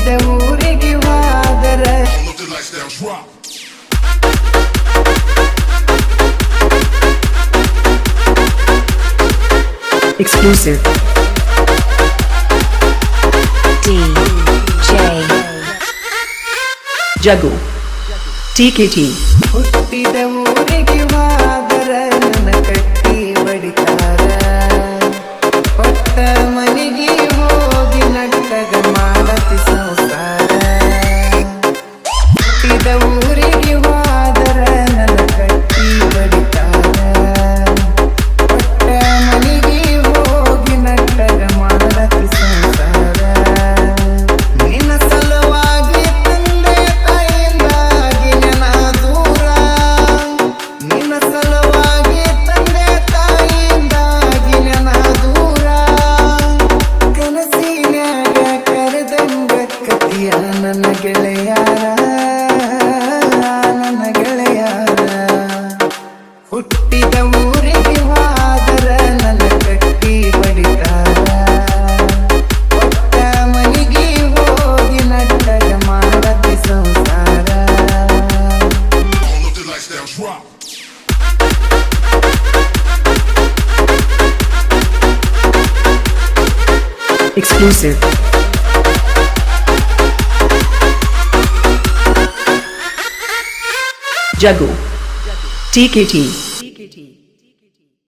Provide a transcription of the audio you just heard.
ಹುಟ್ಟಿದ ಊರಿಗೆ ಹೋದರ Exclusive DJ Jagu TKT ಹುಟ್ಟಿದ ಊರಿಗೆ ಹೋದರ ನನ್ನ ಕಟ್ಟಿ ಬಡಿತಾರ ಹೊತ್ತ ಮನೆಗೆ ಹೋಗಿ ನಟ್ಟಗ ಮಾಡತಿ ಸಂಸಾರ ಹುಟ್ಟಿದ ಊರಿಗೆ ಹೋದರ ನನ್ನ ಕಟ್ಟಿ ಬಡಿತಾರ ಹೊತ್ತ ಮನೆಗೆ ಹೋಗಿ ನಟ್ಟಗ ಮಾಡತಿ ಸಂಸಾರ ನಿನ್ನ ಸಲುವಾಗಿ ತಂದೆ ತಾಯಿಂದಾಗಿ ನೆನ ದೂರ ನಿನ್ನ ಸಲುವಾಗಿ ತಂದೆ ತಾಯಿಂದಾಗಿ ನೆನ ದೂರ ಕನಸಿನ್ಯಾಗ ಕರೆದಂಗ ಕತಿಯ ನನ್ನ ಗೆಳೆಯಾರ ನನ್ನ ಗೆಳೆಯಾರ ಹುಟ್ಟಿದ ಊರಿಗೆ ಹೋದರ ನನ್ನ ಕಟ್ಟಿ ಬಡಿತಾರ ಹೊತ್ತ ಮನೆಗೆ ಹೋಗಿ ನಟ್ಟಗ ಮಾಡತಿ ಸಂಸಾರ Exclusive Jagu TKT